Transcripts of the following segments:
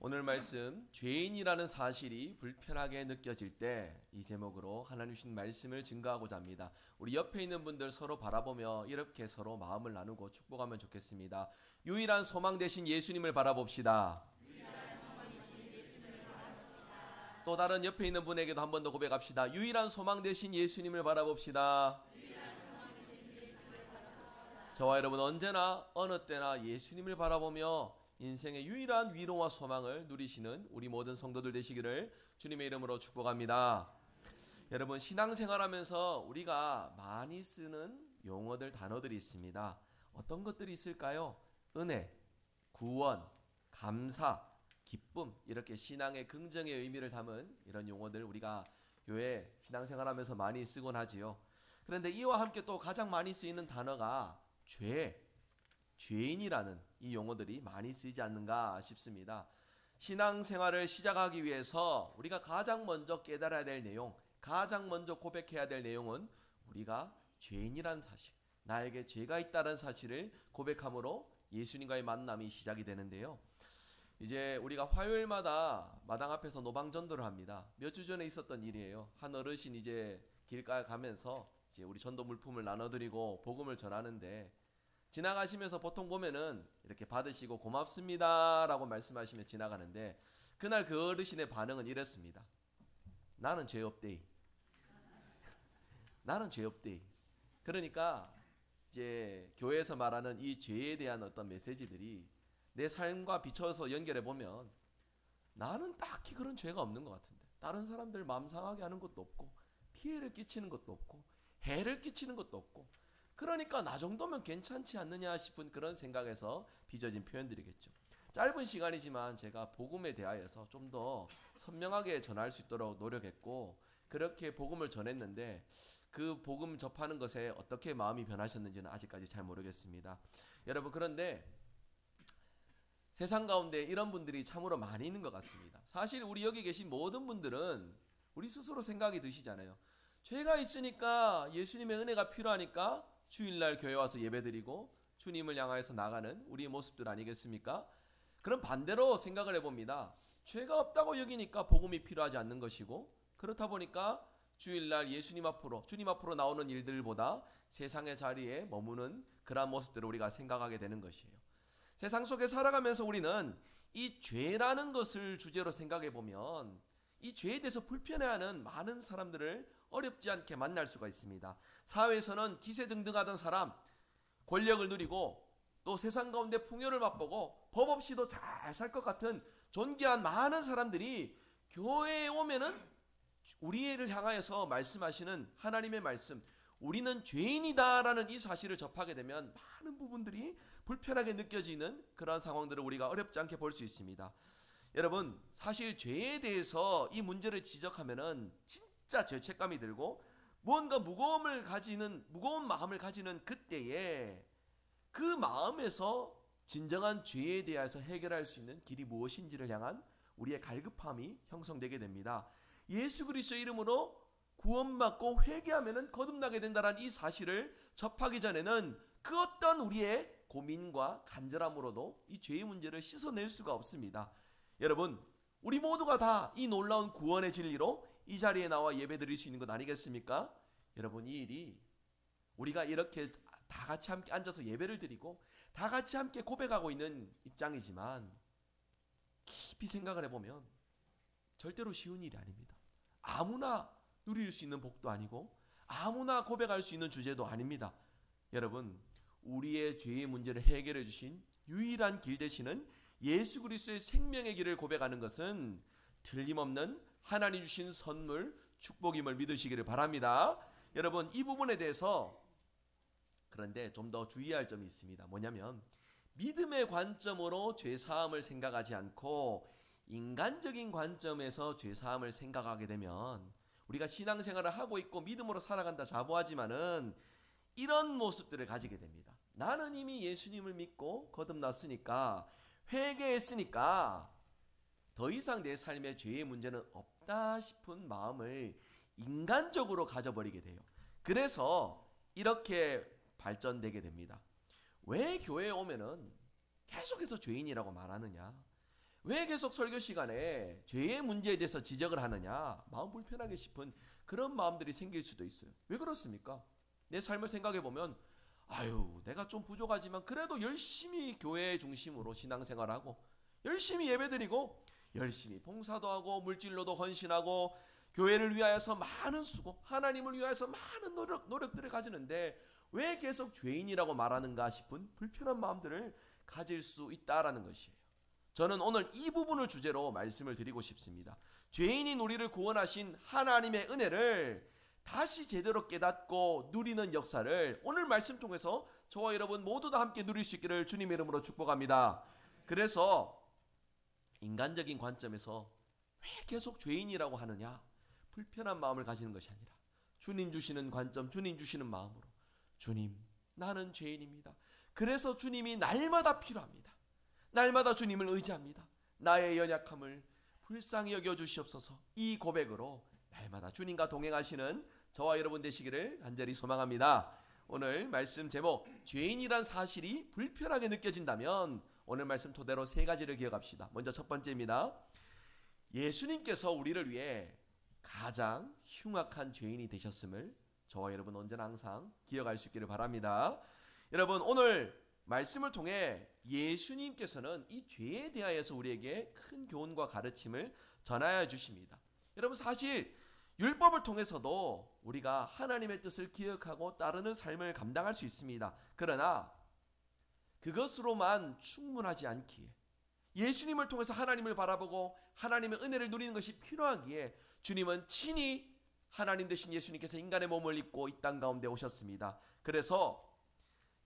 오늘 말씀 죄인이라는 사실이 불편하게 느껴질 때 이 제목으로 하나님 주신 말씀을 증거하고자 합니다. 우리 옆에 있는 분들 서로 바라보며 이렇게 서로 마음을 나누고 축복하면 좋겠습니다. 유일한 소망 되신 예수님을 바라봅시다. 또 다른 옆에 있는 분에게도 한 번 더 고백합시다. 유일한 소망 되신 예수님을 바라봅시다. 저와 여러분 언제나 어느 때나 예수님을 바라보며 인생의 유일한 위로와 소망을 누리시는 우리 모든 성도들 되시기를 주님의 이름으로 축복합니다. 여러분 신앙생활하면서 우리가 많이 쓰는 용어들, 단어들이 있습니다. 어떤 것들이 있을까요? 은혜, 구원, 감사, 기쁨, 이렇게 신앙의 긍정의 의미를 담은 이런 용어들 우리가 교회 신앙생활하면서 많이 쓰곤 하지요. 그런데 이와 함께 또 가장 많이 쓰이는 단어가 죄인이라는 이 용어들이 많이 쓰이지 않는가 싶습니다. 신앙생활을 시작하기 위해서 우리가 가장 먼저 깨달아야 될 내용, 가장 먼저 고백해야 될 내용은 우리가 죄인이라는 사실, 나에게 죄가 있다는 사실을 고백함으로 예수님과의 만남이 시작이 되는데요. 이제 우리가 화요일마다 마당 앞에서 노방전도를 합니다. 몇 주 전에 있었던 일이에요. 한 어르신 이제 길가에 가면서 이제 우리 전도 물품을 나눠드리고 복음을 전하는데 지나가시면서 보통 보면은 이렇게 받으시고 고맙습니다 라고 말씀하시며 지나가는데 그날 그 어르신의 반응은 이랬습니다. 나는 죄 없대이. 나는 죄 없대이. 그러니까 이제 교회에서 말하는 이 죄에 대한 어떤 메시지들이 내 삶과 비춰서 연결해 보면 나는 딱히 그런 죄가 없는 것 같은데 다른 사람들 마음 상하게 하는 것도 없고 피해를 끼치는 것도 없고 해를 끼치는 것도 없고 그러니까 나 정도면 괜찮지 않느냐 싶은 그런 생각에서 빚어진 표현들이겠죠. 짧은 시간이지만 제가 복음에 대하여서 좀 더 선명하게 전할 수 있도록 노력했고 그렇게 복음을 전했는데 그 복음 접하는 것에 어떻게 마음이 변하셨는지는 아직까지 잘 모르겠습니다. 여러분 그런데 세상 가운데 이런 분들이 참으로 많이 있는 것 같습니다. 사실 우리 여기 계신 모든 분들은 우리 스스로 생각이 드시잖아요. 죄가 있으니까 예수님의 은혜가 필요하니까 주일날 교회 와서 예배드리고 주님을 향하여서 나가는 우리의 모습들 아니겠습니까? 그럼 반대로 생각을 해봅니다. 죄가 없다고 여기니까 복음이 필요하지 않는 것이고 그렇다 보니까 주일날 예수님 앞으로 주님 앞으로 나오는 일들보다 세상의 자리에 머무는 그러한 모습들을 우리가 생각하게 되는 것이에요. 세상 속에 살아가면서 우리는 이 죄라는 것을 주제로 생각해 보면 이 죄에 대해서 불편해하는 많은 사람들을 어렵지 않게 만날 수가 있습니다. 사회에서는 기세등등하던 사람, 권력을 누리고 또 세상 가운데 풍요를 맛보고 법 없이도 잘 살 것 같은 존귀한 많은 사람들이 교회에 오면은 우리를 향하여서 말씀하시는 하나님의 말씀, 우리는 죄인이다라는 이 사실을 접하게 되면 많은 부분들이 불편하게 느껴지는 그런 상황들을 우리가 어렵지 않게 볼 수 있습니다. 여러분 사실 죄에 대해서 이 문제를 지적하면은 진짜 죄책감이 들고 무언가 무거운 마음을 가지는 그때에 그 마음에서 진정한 죄에 대해서 해결할 수 있는 길이 무엇인지를 향한 우리의 갈급함이 형성되게 됩니다. 예수 그리스도의 이름으로 구원받고 회개하면은 거듭나게 된다는 이 사실을 접하기 전에는 그 어떤 우리의 고민과 간절함으로도 이 죄의 문제를 씻어낼 수가 없습니다. 여러분 우리 모두가 다 이 놀라운 구원의 진리로 이 자리에 나와 예배드릴 수 있는 것 아니겠습니까? 여러분 이 일이 우리가 이렇게 다 같이 함께 앉아서 예배를 드리고 다 같이 함께 고백하고 있는 입장이지만 깊이 생각을 해보면 절대로 쉬운 일이 아닙니다. 아무나 누릴 수 있는 복도 아니고 아무나 고백할 수 있는 주제도 아닙니다. 여러분 우리의 죄의 문제를 해결해 주신 유일한 길 되시는 예수 그리스도의 생명의 길을 고백하는 것은 틀림없는 하나님 주신 선물, 축복임을 믿으시기를 바랍니다. 여러분 이 부분에 대해서 그런데 좀 더 주의할 점이 있습니다. 뭐냐면 믿음의 관점으로 죄사함을 생각하지 않고 인간적인 관점에서 죄사함을 생각하게 되면 우리가 신앙생활을 하고 있고 믿음으로 살아간다 자부하지만은 이런 모습들을 가지게 됩니다. 나는 이미 예수님을 믿고 거듭났으니까 회개했으니까 더 이상 내 삶에 죄의 문제는 없다 싶은 마음을 인간적으로 가져버리게 돼요. 그래서 이렇게 발전되게 됩니다. 왜 교회에 오면은 계속해서 죄인이라고 말하느냐? 왜 계속 설교 시간에 죄의 문제에 대해서 지적을 하느냐, 마음 불편하게 싶은 그런 마음들이 생길 수도 있어요. 왜 그렇습니까? 내 삶을 생각해 보면 내가 좀 부족하지만 그래도 열심히 교회 중심으로 신앙생활하고 열심히 예배드리고 열심히 봉사도 하고 물질로도 헌신하고 교회를 위하여서 많은 수고, 하나님을 위하여서 많은 노력들을 가지는데 왜 계속 죄인이라고 말하는가 싶은 불편한 마음들을 가질 수 있다라는 것이에요. 저는 오늘 이 부분을 주제로 말씀을 드리고 싶습니다. 죄인인 우리를 구원하신 하나님의 은혜를 다시 제대로 깨닫고 누리는 역사를 오늘 말씀 통해서 저와 여러분 모두 다 함께 누릴 수 있기를 주님의 이름으로 축복합니다. 그래서 인간적인 관점에서 왜 계속 죄인이라고 하느냐, 불편한 마음을 가지는 것이 아니라 주님 주시는 관점, 주님 주시는 마음으로 주님, 나는 죄인입니다. 그래서 주님이 날마다 필요합니다. 날마다 주님을 의지합니다. 나의 연약함을 불쌍히 여겨주시옵소서. 이 고백으로 날마다 주님과 동행하시는 저와 여러분 되시기를 간절히 소망합니다. 오늘 말씀 제목, 죄인이란 사실이 불편하게 느껴진다면 오늘 말씀 토대로 세 가지를 기억합시다. 먼저 첫 번째입니다. 예수님께서 우리를 위해 가장 흉악한 죄인이 되셨음을 저와 여러분 언제나 항상 기억할 수 있기를 바랍니다. 여러분, 오늘 말씀을 통해 예수님께서는 이 죄에 대하여서 우리에게 큰 교훈과 가르침을 전하여 주십니다. 여러분, 사실 율법을 통해서도 우리가 하나님의 뜻을 기억하고 따르는 삶을 감당할 수 있습니다. 그러나 그것으로만 충분하지 않기에 예수님을 통해서 하나님을 바라보고 하나님의 은혜를 누리는 것이 필요하기에 주님은 친히 하나님 되신 예수님께서 인간의 몸을 입고 이 땅 가운데 오셨습니다. 그래서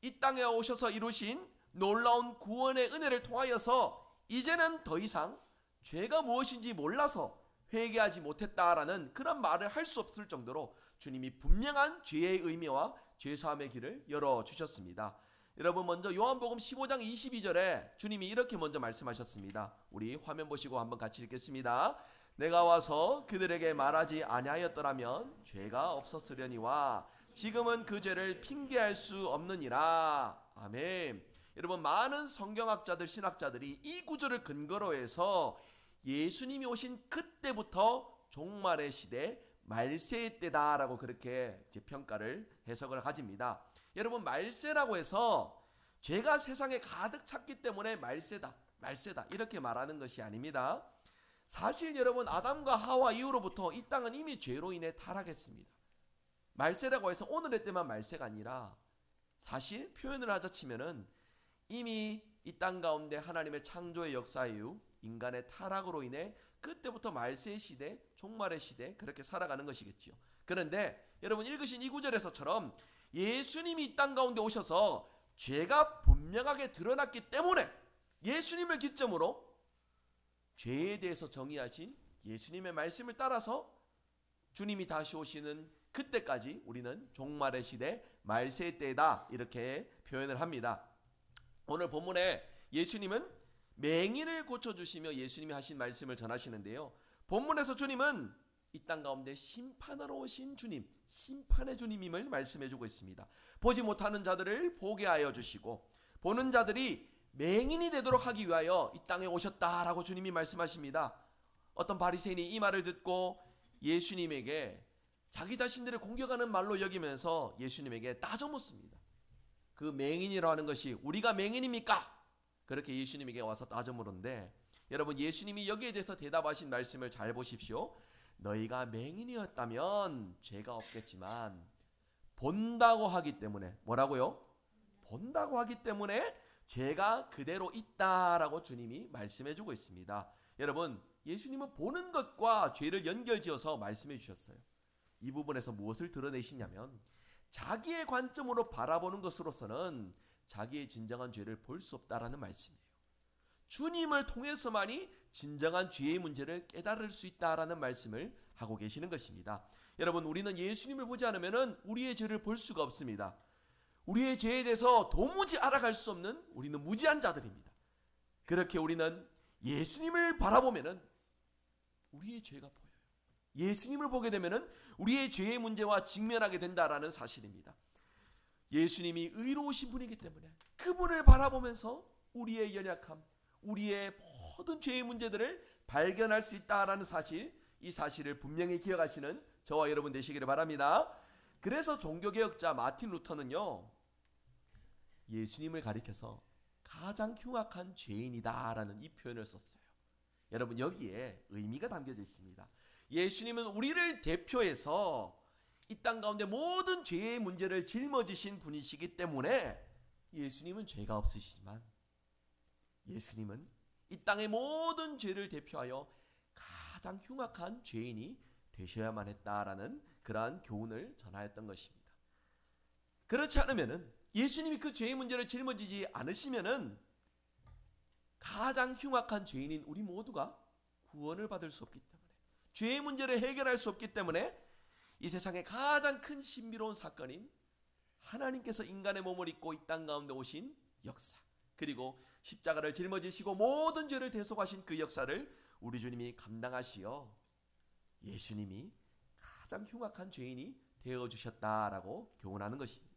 이 땅에 오셔서 이루신 놀라운 구원의 은혜를 통하여서 이제는 더 이상 죄가 무엇인지 몰라서 회개하지 못했다라는 그런 말을 할 수 없을 정도로 주님이 분명한 죄의 의미와 죄사함의 길을 열어주셨습니다. 여러분, 먼저 요한복음 15장 22절에 주님이 이렇게 먼저 말씀하셨습니다. 우리 화면 보시고 한번 같이 읽겠습니다. 내가 와서 그들에게 말하지 아니하였더라면 죄가 없었으려니와 지금은 그 죄를 핑계할 수 없느니라. 아멘. 여러분, 많은 성경학자들, 신학자들이 이 구절을 근거로 해서 예수님이 오신 그때부터 종말의 시대, 말세의 때다라고 그렇게 평가를, 해석을 가집니다. 여러분, 말세라고 해서 죄가 세상에 가득 찼기 때문에 말세다 이렇게 말하는 것이 아닙니다. 사실 여러분, 아담과 하와 이후로부터 이 땅은 이미 죄로 인해 타락했습니다. 말세라고 해서 오늘의 때만 말세가 아니라 사실 표현을 하자 치면은 이미 이 땅 가운데 하나님의 창조의 역사 이후 인간의 타락으로 인해 그때부터 말세의 시대, 종말의 시대 그렇게 살아가는 것이겠지요. 그런데 여러분, 읽으신 이 구절에서처럼 예수님이 이 땅 가운데 오셔서 죄가 분명하게 드러났기 때문에 예수님을 기점으로 죄에 대해서 정의하신 예수님의 말씀을 따라서 주님이 다시 오시는 그때까지 우리는 종말의 시대, 말세의 때다 이렇게 표현을 합니다. 오늘 본문에 예수님은 맹인을 고쳐주시며 예수님이 하신 말씀을 전하시는데요. 본문에서 주님은 이 땅 가운데 심판하러 오신 주님, 심판의 주님임을 말씀해주고 있습니다. 보지 못하는 자들을 보게 하여 주시고 보는 자들이 맹인이 되도록 하기 위하여 이 땅에 오셨다라고 주님이 말씀하십니다. 어떤 바리새인이 이 말을 듣고 예수님에게 자기 자신들을 공격하는 말로 여기면서 예수님에게 따져 묻습니다. 그 맹인이라고 하는 것이 우리가 맹인입니까? 그렇게 예수님에게 와서 따져 물었는데, 여러분, 예수님이 여기에 대해서 대답하신 말씀을 잘 보십시오. 너희가 맹인이었다면 죄가 없겠지만 본다고 하기 때문에, 뭐라고요? 본다고 하기 때문에 죄가 그대로 있다라고 주님이 말씀해주고 있습니다. 여러분, 예수님은 보는 것과 죄를 연결지어서 말씀해 주셨어요. 이 부분에서 무엇을 드러내시냐면 자기의 관점으로 바라보는 것으로서는 자기의 진정한 죄를 볼 수 없다라는 말씀이에요. 주님을 통해서만이 진정한 죄의 문제를 깨달을 수 있다라는 말씀을 하고 계시는 것입니다. 여러분, 우리는 예수님을 보지 않으면 우리의 죄를 볼 수가 없습니다. 우리의 죄에 대해서 도무지 알아갈 수 없는 우리는 무지한 자들입니다. 그렇게 우리는 예수님을 바라보면 우리의 죄가 보여요. 예수님을 보게 되면 우리의 죄의 문제와 직면하게 된다라는 사실입니다. 예수님이 의로우신 분이기 때문에 그분을 바라보면서 우리의 연약함, 우리의 모든 죄의 문제들을 발견할 수 있다라는 사실, 이 사실을 분명히 기억하시는 저와 여러분 되시기를 바랍니다. 그래서 종교개혁자 마틴 루터는요, 예수님을 가리켜서 가장 흉악한 죄인이다라는 이 표현을 썼어요. 여러분, 여기에 의미가 담겨져 있습니다. 예수님은 우리를 대표해서 이 땅 가운데 모든 죄의 문제를 짊어지신 분이시기 때문에 예수님은 죄가 없으시지만 예수님은 이 땅의 모든 죄를 대표하여 가장 흉악한 죄인이 되셔야만 했다라는 그러한 교훈을 전하였던 것입니다. 그렇지 않으면은, 예수님이 그 죄의 문제를 짊어지지 않으시면은 가장 흉악한 죄인인 우리 모두가 구원을 받을 수 없기 때문에, 죄의 문제를 해결할 수 없기 때문에 이 세상의 가장 큰 신비로운 사건인 하나님께서 인간의 몸을 입고 이 땅 가운데 오신 역사, 그리고 십자가를 짊어지시고 모든 죄를 대속하신 그 역사를 우리 주님이 감당하시어 예수님이 가장 흉악한 죄인이 되어주셨다라고 교훈하는 것입니다.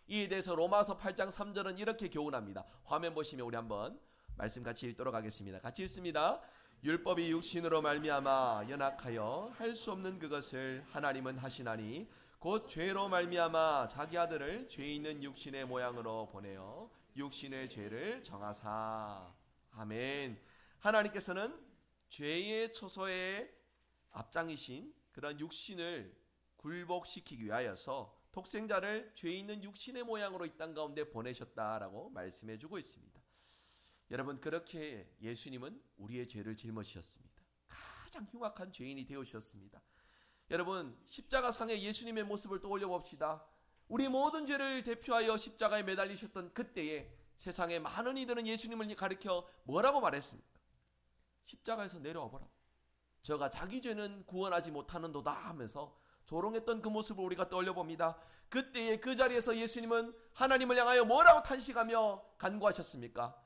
이에 대해서 로마서 8장 3절은 이렇게 교훈합니다. 화면 보시면 우리 한번 말씀 같이 읽도록 하겠습니다. 같이 읽습니다. 율법이 육신으로 말미암아 연약하여 할 수 없는 그것을 하나님은 하시나니 곧 죄로 말미암아 자기 아들을 죄 있는 육신의 모양으로 보내어 육신의 죄를 정하사. 아멘. 하나님께서는 죄의 초소의 앞장이신 그런 육신을 굴복시키기 위하여서 독생자를 죄 있는 육신의 모양으로 이 땅 가운데 보내셨다라고 말씀해 주고 있습니다. 여러분, 그렇게 예수님은 우리의 죄를 짊어지셨습니다. 가장 흉악한 죄인이 되어주셨습니다. 여러분, 십자가상의 예수님의 모습을 떠올려 봅시다. 우리 모든 죄를 대표하여 십자가에 매달리셨던 그때에 세상의 많은 이들은 예수님을 가리켜 뭐라고 말했습니까? 십자가에서 내려와 보라. 저가 자기 죄는 구원하지 못하는도다 하면서 조롱했던 그 모습을 우리가 떠올려 봅니다. 그때에 그 자리에서 예수님은 하나님을 향하여 뭐라고 탄식하며 간구하셨습니까?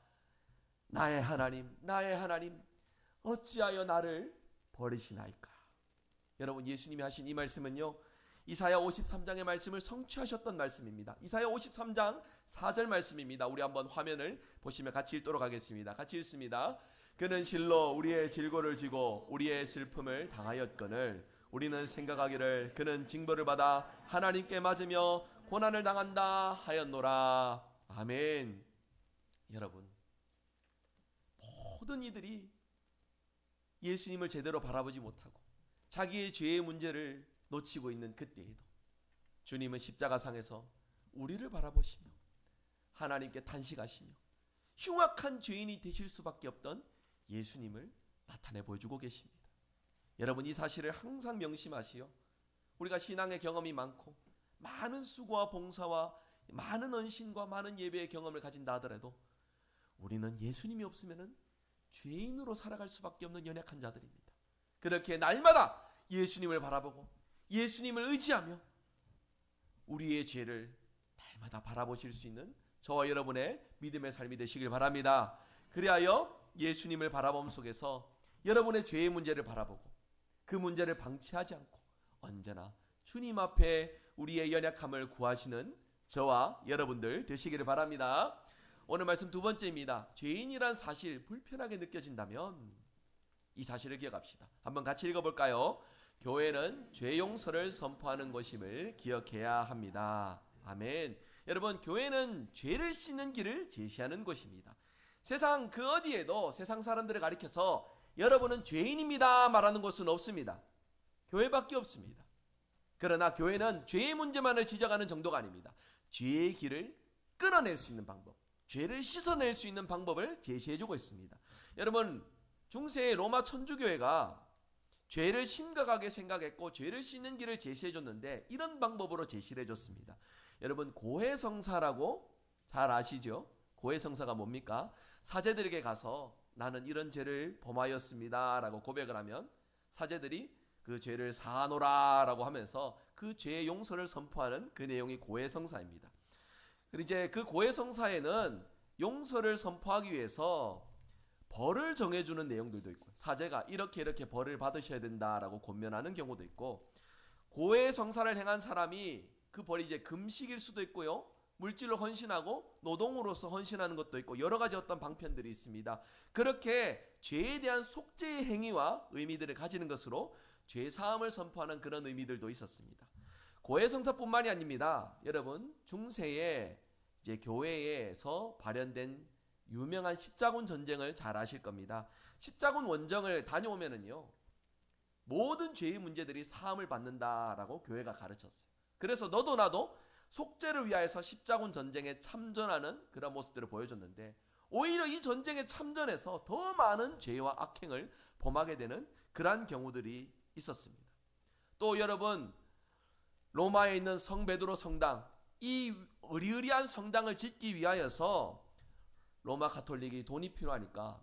나의 하나님, 나의 하나님, 어찌하여 나를 버리시나이까? 여러분, 예수님이 하신 이 말씀은요, 이사야 53장의 말씀을 성취하셨던 말씀입니다. 이사야 53장 4절 말씀입니다. 우리 한번 화면을 보시면 같이 읽도록 하겠습니다. 같이 읽습니다. 그는 실로 우리의 질고를 지고 우리의 슬픔을 당하였거늘 우리는 생각하기를 그는 징벌을 받아 하나님께 맞으며 고난을 당한다 하였노라. 아멘. 여러분, 모든 이들이 예수님을 제대로 바라보지 못하고 자기의 죄의 문제를 놓치고 있는 그때에도 주님은 십자가상에서 우리를 바라보시며 하나님께 탄식하시며 흉악한 죄인이 되실 수밖에 없던 예수님을 나타내 보여주고 계십니다. 여러분, 이 사실을 항상 명심하시어 우리가 신앙의 경험이 많고 많은 수고와 봉사와 많은 헌신과 많은 예배의 경험을 가진다 하더라도 우리는 예수님이 없으면 죄인으로 살아갈 수밖에 없는 연약한 자들입니다. 그렇게 날마다 예수님을 바라보고 예수님을 의지하며 우리의 죄를 날마다 바라보실 수 있는 저와 여러분의 믿음의 삶이 되시길 바랍니다. 그리하여 예수님을 바라봄 속에서 여러분의 죄의 문제를 바라보고 그 문제를 방치하지 않고 언제나 주님 앞에 우리의 연약함을 구하시는 저와 여러분들 되시기를 바랍니다. 오늘 말씀 두 번째입니다. 죄인이란 사실 불편하게 느껴진다면 이 사실을 기억합시다. 한번 같이 읽어볼까요? 교회는 죄 용서를 선포하는 곳임을 기억해야 합니다. 아멘. 여러분, 교회는 죄를 씻는 길을 제시하는 곳입니다. 세상 그 어디에도 세상 사람들을 가리켜서 여러분은 죄인입니다 말하는 곳은 없습니다. 교회밖에 없습니다. 그러나 교회는 죄의 문제만을 지적하는 정도가 아닙니다. 죄의 길을 끊어낼 수 있는 방법, 죄를 씻어낼 수 있는 방법을 제시해주고 있습니다. 여러분, 중세의 로마 천주교회가 죄를 심각하게 생각했고 죄를 씻는 길을 제시해줬는데 이런 방법으로 제시를 해줬습니다. 여러분, 고해성사라고 잘 아시죠? 고해성사가 뭡니까? 사제들에게 가서 나는 이런 죄를 범하였습니다 라고 고백을 하면 사제들이 그 죄를 사하노라 라고 하면서 그 죄의 용서를 선포하는 그 내용이 고해성사입니다. 그리고 이제 그 고해성사에는 용서를 선포하기 위해서 벌을 정해주는 내용들도 있고 사제가 이렇게 벌을 받으셔야 된다라고 권면하는 경우도 있고 고해성사를 행한 사람이 그 벌이 이제 금식일 수도 있고요, 물질로 헌신하고 노동으로서 헌신하는 것도 있고 여러 가지 어떤 방편들이 있습니다. 그렇게 죄에 대한 속죄의 행위와 의미들을 가지는 것으로 죄사함을 선포하는 그런 의미들도 있었습니다. 고해성사뿐만이 아닙니다. 여러분, 중세에 이제 교회에서 발현된 유명한 십자군 전쟁을 잘 아실 겁니다. 십자군 원정을 다녀오면은요, 모든 죄의 문제들이 사함을 받는다라고 교회가 가르쳤어요. 그래서 너도 나도 속죄를 위하여서 십자군 전쟁에 참전하는 그런 모습들을 보여줬는데, 오히려 이 전쟁에 참전해서 더 많은 죄와 악행을 범하게 되는 그러한 경우들이 있었습니다. 또 여러분, 로마에 있는 성 베드로 성당, 이 의리의리한 성당을 짓기 위하여서 로마 가톨릭이 돈이 필요하니까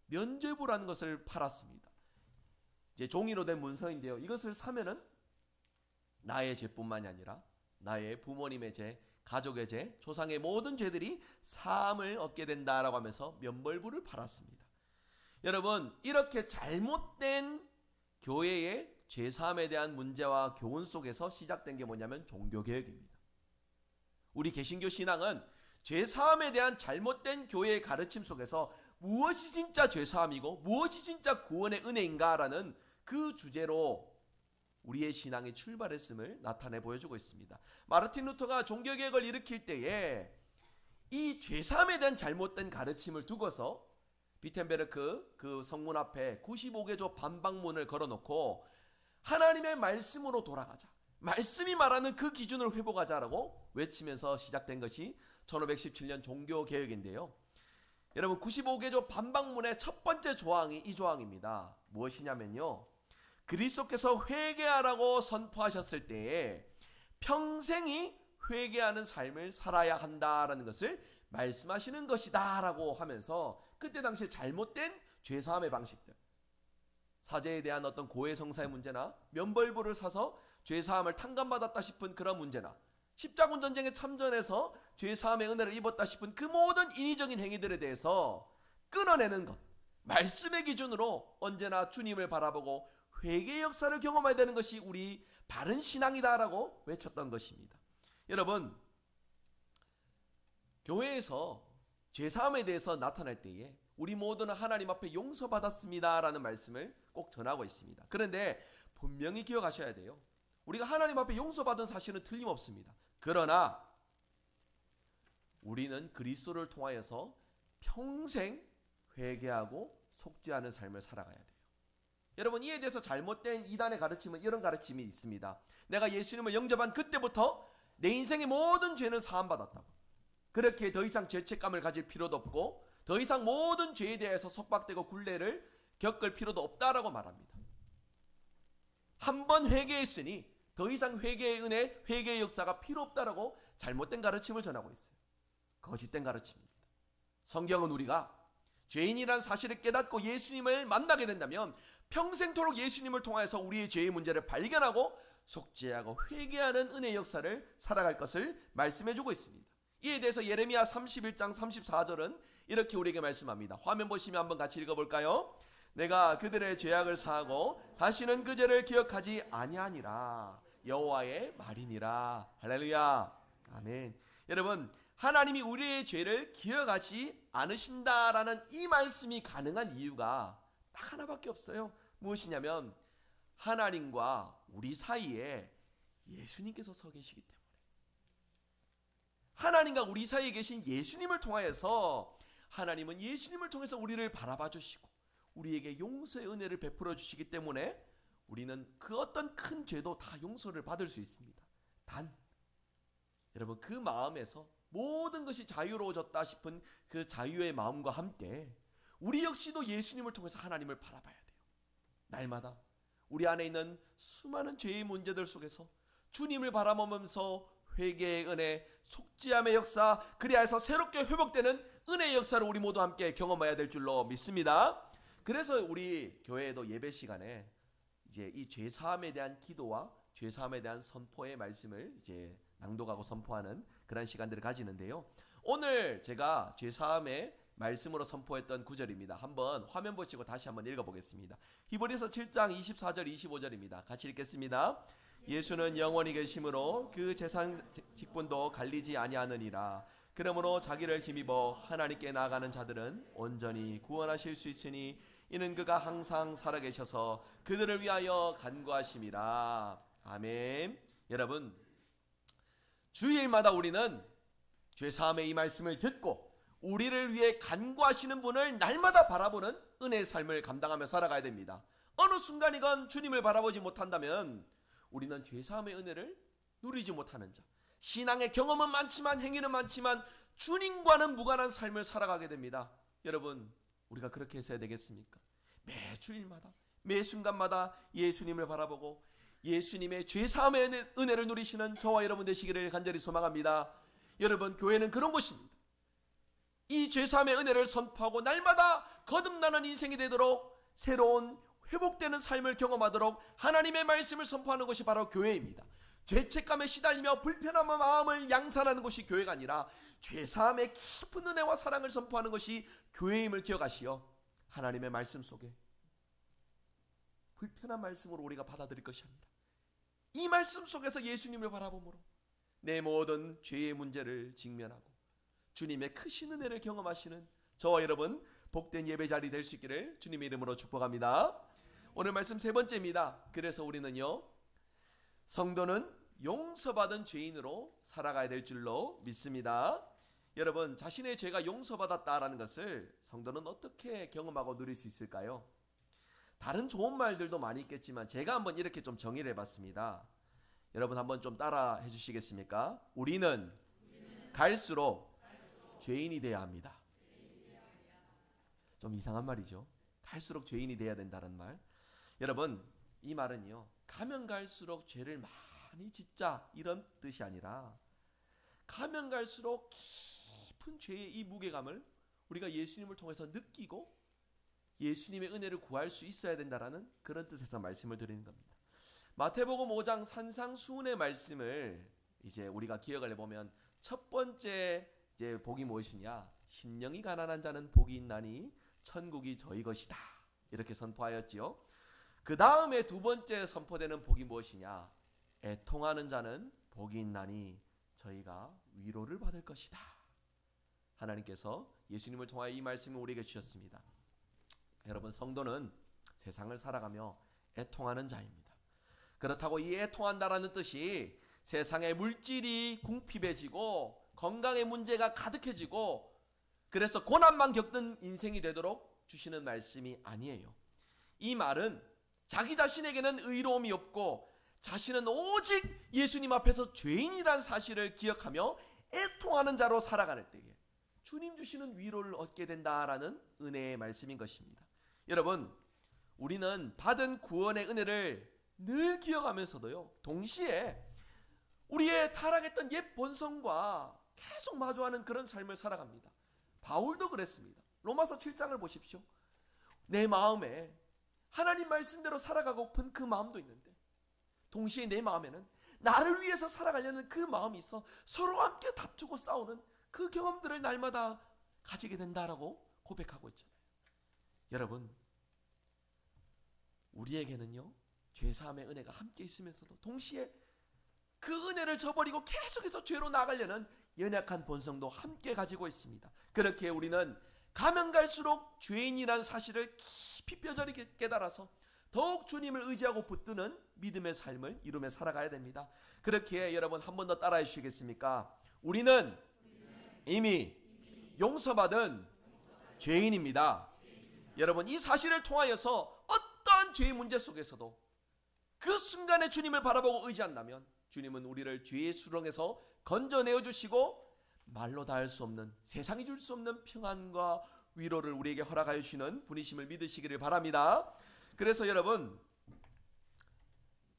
면죄부라는 것을 팔았습니다. 이제 종이로 된 문서인데요. 이것을 사면은 나의 죄뿐만이 아니라 나의 부모님의 죄, 가족의 죄, 조상의 모든 죄들이 사함을 얻게 된다라고 하면서 면벌부를 팔았습니다. 여러분, 이렇게 잘못된 교회의 죄사함에 대한 문제와 교훈 속에서 시작된 게 뭐냐면 종교개혁입니다. 우리 개신교 신앙은 죄사함에 대한 잘못된 교회의 가르침 속에서 무엇이 진짜 죄사함이고 무엇이 진짜 구원의 은혜인가라는 그 주제로 우리의 신앙이 출발했음을 나타내 보여주고 있습니다. 마르틴 루터가 종교개혁을 일으킬 때에 이 죄사함에 대한 잘못된 가르침을 두고서 비텐베르크 그 성문 앞에 95개조 반박문을 걸어놓고 하나님의 말씀으로 돌아가자, 말씀이 말하는 그 기준을 회복하자라고 외치면서 시작된 것이 1517년 종교개혁인데요. 여러분, 95개조 반박문의 첫 번째 조항이 이 조항입니다. 무엇이냐면요, 그리스도께서 회개하라고 선포하셨을 때에 평생이 회개하는 삶을 살아야 한다라는 것을 말씀하시는 것이다 라고 하면서 그때 당시에 잘못된 죄사함의 방식들, 사제에 대한 어떤 고해성사의 문제나 면벌부를 사서 죄사함을 탕감받았다 싶은 그런 문제나 십자군 전쟁에 참전해서 죄사함의 은혜를 입었다 싶은 그 모든 인위적인 행위들에 대해서 끊어내는 것, 말씀의 기준으로 언제나 주님을 바라보고 회개의 역사를 경험해야 되는 것이 우리 바른 신앙이다라고 외쳤던 것입니다. 여러분, 교회에서 죄사함에 대해서 나타날 때에 우리 모두는 하나님 앞에 용서받았습니다라는 말씀을 꼭 전하고 있습니다. 그런데 분명히 기억하셔야 돼요. 우리가 하나님 앞에 용서받은 사실은 틀림없습니다. 그러나 우리는 그리스도를 통하여서 평생 회개하고 속죄하는 삶을 살아가야 돼요. 여러분, 이에 대해서 잘못된 이단의 가르침은 이런 가르침이 있습니다. 내가 예수님을 영접한 그때부터 내 인생의 모든 죄는 사함받았다고, 그렇게 더 이상 죄책감을 가질 필요도 없고 더 이상 모든 죄에 대해서 속박되고 굴레를 겪을 필요도 없다라고 말합니다. 한 번 회개했으니 더 이상 회개의 은혜, 회개의 역사가 필요 없다라고 잘못된 가르침을 전하고 있어요. 거짓된 가르침입니다. 성경은 우리가 죄인이라는 사실을 깨닫고 예수님을 만나게 된다면 평생토록 예수님을 통해서 우리의 죄의 문제를 발견하고 속죄하고 회개하는 은혜의 역사를 살아갈 것을 말씀해주고 있습니다. 이에 대해서 예레미야 31장 34절은 이렇게 우리에게 말씀합니다. 화면 보시면 한번 같이 읽어볼까요? 내가 그들의 죄악을 사하고 다시는 그 죄를 기억하지 아니하니라. 여호와의 말이니라. 할렐루야. 아멘. 여러분, 하나님이 우리의 죄를 기억하지 않으신다라는 이 말씀이 가능한 이유가 딱 하나밖에 없어요. 무엇이냐면 하나님과 우리 사이에 예수님께서 서 계시기 때문에, 하나님과 우리 사이에 계신 예수님을 통하여서 하나님은 예수님을 통해서 우리를 바라봐 주시고 우리에게 용서의 은혜를 베풀어 주시기 때문에 우리는 그 어떤 큰 죄도 다 용서를 받을 수 있습니다. 단, 여러분, 그 마음에서 모든 것이 자유로워졌다 싶은 그 자유의 마음과 함께 우리 역시도 예수님을 통해서 하나님을 바라봐야 돼요. 날마다 우리 안에 있는 수많은 죄의 문제들 속에서 주님을 바라보면서 회개의 은혜, 속죄함의 역사, 그리하여서 새롭게 회복되는 은혜의 역사를 우리 모두 함께 경험해야 될 줄로 믿습니다. 그래서 우리 교회에도 예배 시간에 이제 이 죄사함에 대한 기도와 죄사함에 대한 선포의 말씀을 이제 낭독하고 선포하는 그런 시간들을 가지는데요. 오늘 제가 죄사함의 말씀으로 선포했던 구절입니다. 한번 화면 보시고 다시 한번 읽어보겠습니다. 히브리서 7장 24절 25절입니다. 같이 읽겠습니다. 예수는 영원히 계심으로 그 재산 직분도 갈리지 아니하느니라. 그러므로 자기를 힘입어 하나님께 나아가는 자들은 온전히 구원하실 수 있으니 이는 그가 항상 살아계셔서 그들을 위하여 간구하심이라. 아멘. 여러분, 주일마다 우리는 죄사함의 이 말씀을 듣고 우리를 위해 간구하시는 분을 날마다 바라보는 은혜의 삶을 감당하며 살아가야 됩니다. 어느 순간이건 주님을 바라보지 못한다면 우리는 죄사함의 은혜를 누리지 못하는 자, 신앙의 경험은 많지만 행위는 많지만 주님과는 무관한 삶을 살아가게 됩니다. 여러분, 우리가 그렇게 했어야 되겠습니까? 매 주일마다, 매 순간마다 예수님을 바라보고 예수님의 죄사함의 은혜를 누리시는 저와 여러분 되시기를 간절히 소망합니다. 여러분, 교회는 그런 곳입니다. 이 죄사함의 은혜를 선포하고 날마다 거듭나는 인생이 되도록 새로운 회복되는 삶을 경험하도록 하나님의 말씀을 선포하는 것이 바로 교회입니다. 죄책감에 시달리며 불편한 마음을 양산하는 것이 교회가 아니라 죄사함의 깊은 은혜와 사랑을 선포하는 것이 교회임을 기억하시어 하나님의 말씀 속에 불편한 말씀으로 우리가 받아들일 것이 아니라 이 말씀 속에서 예수님을 바라보므로 내 모든 죄의 문제를 직면하고 주님의 크신 은혜를 경험하시는 저와 여러분 복된 예배 자리 될 수 있기를 주님의 이름으로 축복합니다. 오늘 말씀 세 번째입니다. 그래서 우리는요, 성도는 용서받은 죄인으로 살아가야 될 줄로 믿습니다. 여러분, 자신의 죄가 용서받았다라는 것을 성도는 어떻게 경험하고 누릴 수 있을까요? 다른 좋은 말들도 많이 있겠지만 제가 한번 이렇게 좀 정의를 해봤습니다. 여러분 한번 좀 따라 해주시겠습니까? 우리는 갈수록 죄인이 돼야 합니다. 좀 이상한 말이죠. 갈수록 죄인이 돼야 된다는 말. 여러분, 이 말은요, 가면 갈수록 죄를 많이 짓자 이런 뜻이 아니라 가면 갈수록 깊은 죄의 이 무게감을 우리가 예수님을 통해서 느끼고 예수님의 은혜를 구할 수 있어야 된다라는 그런 뜻에서 말씀을 드리는 겁니다. 마태복음 5장 산상수훈의 말씀을 이제 우리가 기억을 해보면 첫 번째 이제 복이 무엇이냐? 심령이 가난한 자는 복이 있나니 천국이 저희 것이다. 이렇게 선포하였지요. 그 다음에 두 번째 선포되는 복이 무엇이냐? 애통하는 자는 복이 있나니 저희가 위로를 받을 것이다. 하나님께서 예수님을 통하여 이 말씀을 우리에게 주셨습니다. 여러분, 성도는 세상을 살아가며 애통하는 자입니다. 그렇다고 이 애통한다라는 뜻이 세상의 물질이 궁핍해지고 건강의 문제가 가득해지고 그래서 고난만 겪는 인생이 되도록 주시는 말씀이 아니에요. 이 말은 자기 자신에게는 의로움이 없고 자신은 오직 예수님 앞에서 죄인이라는 사실을 기억하며 애통하는 자로 살아가는 때에 주님 주시는 위로를 얻게 된다라는 은혜의 말씀인 것입니다. 여러분, 우리는 받은 구원의 은혜를 늘 기억하면서도요, 동시에 우리의 타락했던 옛 본성과 계속 마주하는 그런 삶을 살아갑니다. 바울도 그랬습니다. 로마서 7장을 보십시오. 내 마음에 하나님 말씀대로 살아가고픈 그 마음도 있는데 동시에 내 마음에는 나를 위해서 살아가려는 그 마음이 있어 서로 함께 다투고 싸우는 그 경험들을 날마다 가지게 된다라고 고백하고 있잖아요. 여러분, 우리에게는요, 죄사함의 은혜가 함께 있으면서도 동시에 그 은혜를 저버리고 계속해서 죄로 나가려는 연약한 본성도 함께 가지고 있습니다. 그렇게 우리는 가면 갈수록 죄인이라는 사실을 깊이 뼈저리 깨달아서 더욱 주님을 의지하고 붙드는 믿음의 삶을 이루며 살아가야 됩니다. 그렇게 여러분 한 번 더 따라해 주시겠습니까? 우리는 이미 용서받은 죄인입니다. 여러분, 이 사실을 통하여서 어떠한 죄의 문제 속에서도 그 순간에 주님을 바라보고 의지한다면 주님은 우리를 죄의 수렁에서 건져내어 주시고 말로 다 할 수 없는, 세상이 줄 수 없는 평안과 위로를 우리에게 허락하여 주시는 분이심을 믿으시기를 바랍니다. 그래서 여러분,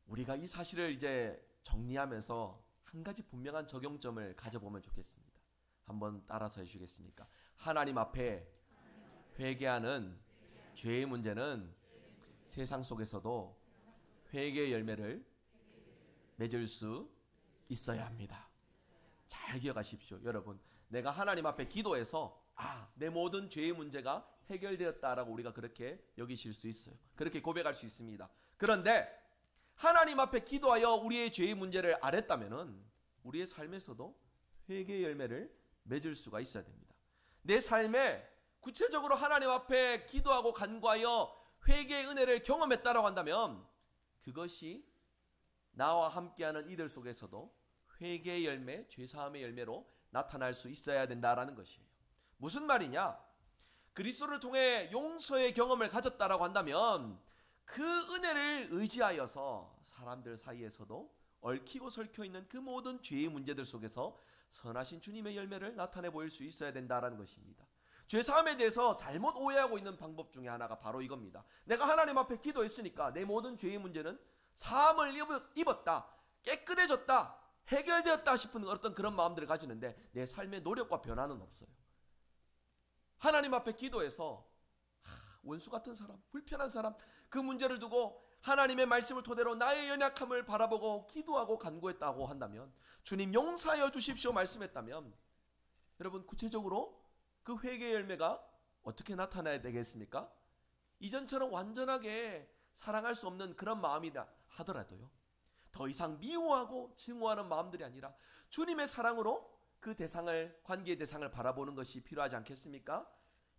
우리가 이 사실을 이제 정리하면서 한 가지 분명한 적용점을 가져보면 좋겠습니다. 한번 따라서 해주시겠습니까? 하나님 앞에 회개하는 죄의 문제는 세상 속에서도 회개의 열매를 맺을 수 있어야 합니다. 잘 기억하십시오. 여러분, 내가 하나님 앞에 기도해서 내 모든 죄의 문제가 해결되었다라고 우리가 그렇게 여기실 수 있어요. 그렇게 고백할 수 있습니다. 그런데 하나님 앞에 기도하여 우리의 죄의 문제를 알았다면은 우리의 삶에서도 회개의 열매를 맺을 수가 있어야 됩니다. 내 삶에 구체적으로 하나님 앞에 기도하고 간구하여 회개의 은혜를 경험했다라고 한다면 그것이 나와 함께하는 이들 속에서도 회개의 열매, 죄사함의 열매로 나타날 수 있어야 된다라는 것이에요. 무슨 말이냐? 그리스도를 통해 용서의 경험을 가졌다라고 한다면 그 은혜를 의지하여서 사람들 사이에서도 얽히고 설켜 있는 그 모든 죄의 문제들 속에서 선하신 주님의 열매를 나타내 보일 수 있어야 된다라는 것입니다. 죄사함에 대해서 잘못 오해하고 있는 방법 중에 하나가 바로 이겁니다. 내가 하나님 앞에 기도했으니까 내 모든 죄의 문제는 사함을 입었다, 깨끗해졌다, 해결되었다 싶은 어떤 그런 마음들을 가지는데 내 삶의 노력과 변화는 없어요. 하나님 앞에 기도해서 원수 같은 사람, 불편한 사람, 그 문제를 두고 하나님의 말씀을 토대로 나의 연약함을 바라보고 기도하고 간구했다고 한다면, 주님 용서하여 주십시오 말씀했다면, 여러분 구체적으로 그 회개의 열매가 어떻게 나타나야 되겠습니까? 이전처럼 완전하게 사랑할 수 없는 그런 마음이다 하더라도요, 더 이상 미워하고 증오하는 마음들이 아니라 주님의 사랑으로 그 대상을, 관계의 대상을 바라보는 것이 필요하지 않겠습니까?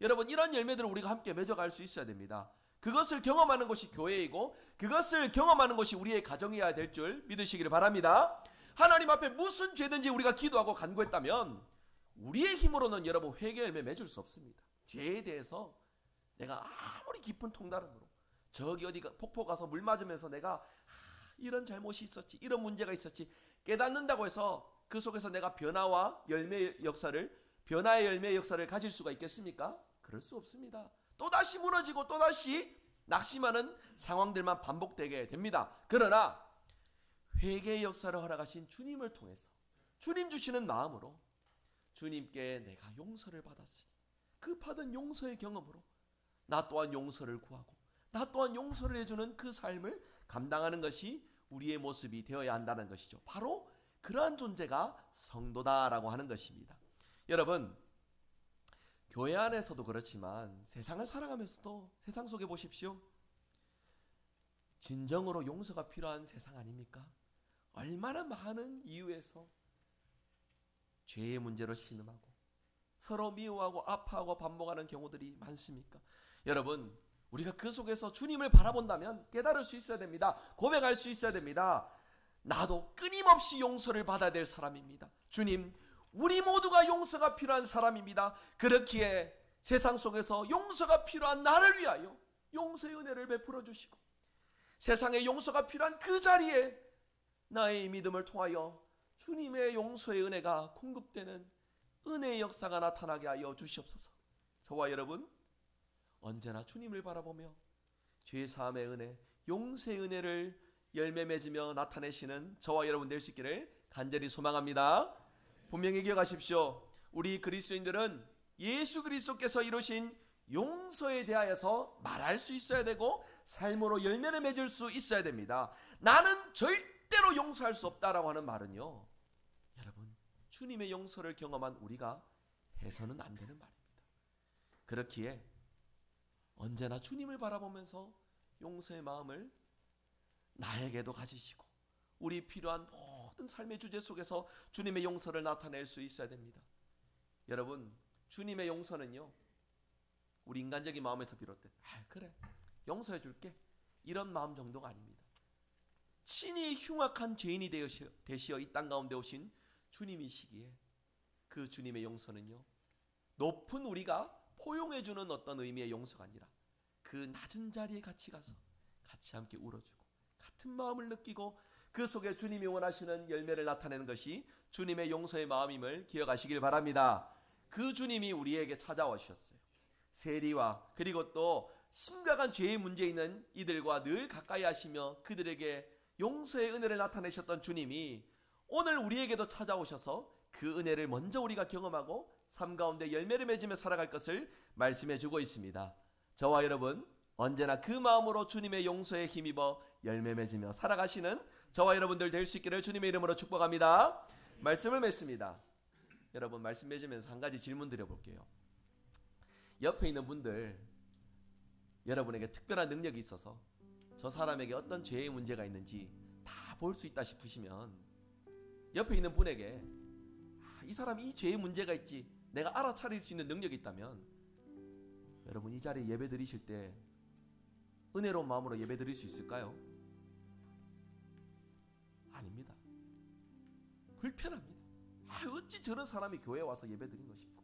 여러분, 이런 열매들을 우리가 함께 맺어갈 수 있어야 됩니다. 그것을 경험하는 것이 교회이고 그것을 경험하는 것이 우리의 가정이어야 될 줄 믿으시기를 바랍니다. 하나님 앞에 무슨 죄든지 우리가 기도하고 간구했다면 우리의 힘으로는 여러분 회개 열매 맺을 수 없습니다. 죄에 대해서 내가 아무리 깊은 통달음으로 저기 어디 폭포 가서 물 맞으면서 내가 이런 잘못이 있었지, 이런 문제가 있었지 깨닫는다고 해서 그 속에서 내가 변화와 열매의 역사를, 변화의 열매의 역사를 가질 수가 있겠습니까? 그럴 수 없습니다. 또다시 무너지고 또다시 낙심하는 상황들만 반복되게 됩니다. 그러나 회개의 역사를 허락하신 주님을 통해서 주님 주시는 마음으로 주님께 내가 용서를 받았으니 그 받은 용서의 경험으로 나 또한 용서를 구하고 나 또한 용서를 해주는 그 삶을 감당하는 것이 우리의 모습이 되어야 한다는 것이죠. 바로 그러한 존재가 성도다라고 하는 것입니다. 여러분, 교회 안에서도 그렇지만 세상을 살아가면서도 세상 속에 보십시오. 진정으로 용서가 필요한 세상 아닙니까? 얼마나 많은 이유에서 죄의 문제로 신음하고 서로 미워하고 아파하고 반복하는 경우들이 많습니까? 여러분, 우리가 그 속에서 주님을 바라본다면 깨달을 수 있어야 됩니다. 고백할 수 있어야 됩니다. 나도 끊임없이 용서를 받아야 될 사람입니다. 주님, 우리 모두가 용서가 필요한 사람입니다. 그렇기에 세상 속에서 용서가 필요한 나를 위하여 용서의 은혜를 베풀어 주시고 세상에 용서가 필요한 그 자리에 나의 믿음을 통하여 주님의 용서의 은혜가 공급되는 은혜의 역사가 나타나게 하여 주시옵소서. 저와 여러분 언제나 주님을 바라보며 죄사함의 은혜, 용서의 은혜를 열매 맺으며 나타내시는 저와 여러분 될 수 있기를 간절히 소망합니다. 분명히 기억하십시오. 우리 그리스도인들은 예수 그리스도께서 이루신 용서에 대하여서 말할 수 있어야 되고 삶으로 열매를 맺을 수 있어야 됩니다. 나는 절대로 용서할 수 없다라고 하는 말은요, 여러분 주님의 용서를 경험한 우리가 해서는 안 되는 말입니다. 그렇기에 언제나 주님을 바라보면서 용서의 마음을 나에게도 가지시고 우리 필요한 모든 삶의 주제 속에서 주님의 용서를 나타낼 수 있어야 됩니다. 여러분, 주님의 용서는요, 우리 인간적인 마음에서 비롯된 그래 용서해 줄게 이런 마음 정도가 아닙니다. 친히 흉악한 죄인이 되시어 이 땅 가운데 오신 주님이시기에 그 주님의 용서는요, 높은 우리가 포용해주는 어떤 의미의 용서가 아니라 그 낮은 자리에 같이 가서 같이 함께 울어주고 같은 마음을 느끼고 그 속에 주님이 원하시는 열매를 나타내는 것이 주님의 용서의 마음임을 기억하시길 바랍니다. 그 주님이 우리에게 찾아오셨어요. 세리와 그리고 또 심각한 죄의 문제 있는 이들과 늘 가까이 하시며 그들에게 용서의 은혜를 나타내셨던 주님이 오늘 우리에게도 찾아오셔서 그 은혜를 먼저 우리가 경험하고 삶 가운데 열매를 맺으며 살아갈 것을 말씀해 주고 있습니다. 저와 여러분 언제나 그 마음으로 주님의 용서에 힘입어 열매 맺으며 살아가시는 저와 여러분들 될 수 있기를 주님의 이름으로 축복합니다. 말씀을 맺습니다. 여러분 말씀 맺으면서 한 가지 질문 드려볼게요. 옆에 있는 분들 여러분에게 특별한 능력이 있어서 저 사람에게 어떤 죄의 문제가 있는지 다 볼 수 있다 싶으시면 옆에 있는 분에게 이 사람이 이 죄의 문제가 있지, 내가 알아차릴 수 있는 능력이 있다면 여러분 이 자리에 예배 드리실 때 은혜로운 마음으로 예배 드릴 수 있을까요? 아닙니다. 불편합니다. 어찌 저런 사람이 교회에 와서 예배 드리는 거 싶고,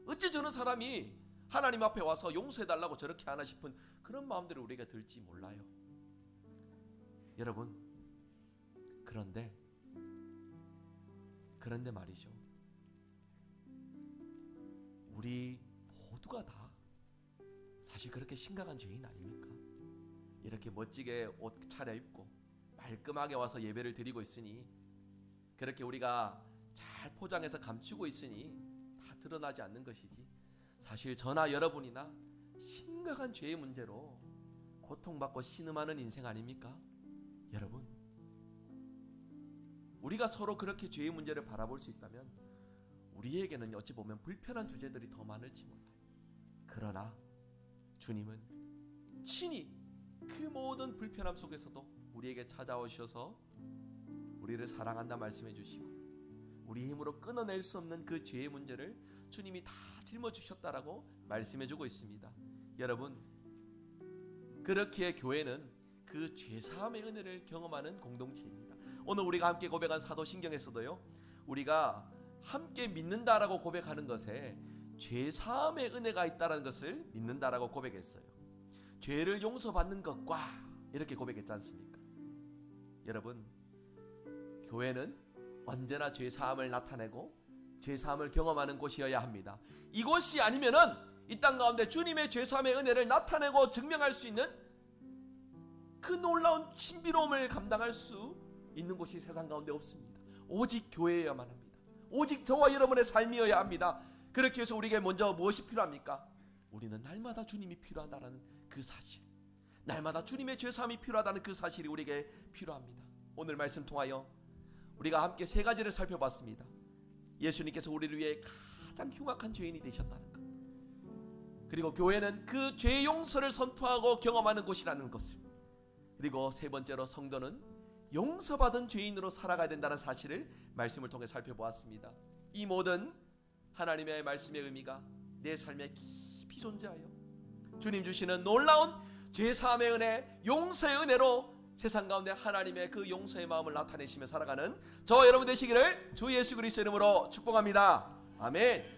어찌 저런 사람이 하나님 앞에 와서 용서해달라고 저렇게 하나 싶은 그런 마음들이 우리가 들지 몰라요. 여러분, 그런데 말이죠, 우리 모두가 다 사실 그렇게 심각한 죄인 아닙니까? 이렇게 멋지게 옷 차려입고 말끔하게 와서 예배를 드리고 있으니, 그렇게 우리가 잘 포장해서 감추고 있으니 다 드러나지 않는 것이지, 사실 저나 여러분이나 심각한 죄의 문제로 고통받고 신음하는 인생 아닙니까? 여러분, 우리가 서로 그렇게 죄의 문제를 바라볼 수 있다면 우리에게는 어찌 보면 불편한 주제들이 더 많을지 몰라요. 그러나 주님은 친히 그 모든 불편함 속에서도 우리에게 찾아오셔서 우리를 사랑한다 말씀해 주시고, 우리 힘으로 끊어낼 수 없는 그 죄의 문제를 주님이 다 짊어주셨다라고 말씀해 주고 있습니다. 여러분, 그렇기에 교회는 그 죄사함의 은혜를 경험하는 공동체입니다. 오늘 우리가 함께 고백한 사도신경에서도요, 우리가 함께 믿는다라고 고백하는 것에 죄사함의 은혜가 있다는 것을 믿는다라고 고백했어요. 죄를 용서받는 것과 이렇게 고백했지 않습니까? 여러분, 교회는 언제나 죄사함을 나타내고 죄사함을 경험하는 곳이어야 합니다. 이곳이 아니면은 이 땅 가운데 주님의 죄사함의 은혜를 나타내고 증명할 수 있는 그 놀라운 신비로움을 감당할 수 있는 곳이 세상 가운데 없습니다. 오직 교회여야만 합니다. 오직 저와 여러분의 삶이어야 합니다. 그렇게 해서 우리에게 먼저 무엇이 필요합니까? 우리는 날마다 주님이 필요하다는 그 사실, 날마다 주님의 죄사함이 필요하다는 그 사실이 우리에게 필요합니다. 오늘 말씀 통하여 우리가 함께 세 가지를 살펴봤습니다. 예수님께서 우리를 위해 가장 흉악한 죄인이 되셨다는 것, 그리고 교회는 그 죄 용서를 선포하고 경험하는 곳이라는 것을, 그리고 세 번째로 성도는 용서받은 죄인으로 살아가야 된다는 사실을 말씀을 통해 살펴보았습니다. 이 모든 하나님의 말씀의 의미가 내 삶에 깊이 존재하여 주님 주시는 놀라운 죄사함의 은혜, 용서의 은혜로 세상 가운데 하나님의 그 용서의 마음을 나타내시며 살아가는 저와 여러분 되시기를 주 예수 그리스도의 이름으로 축복합니다. 아멘.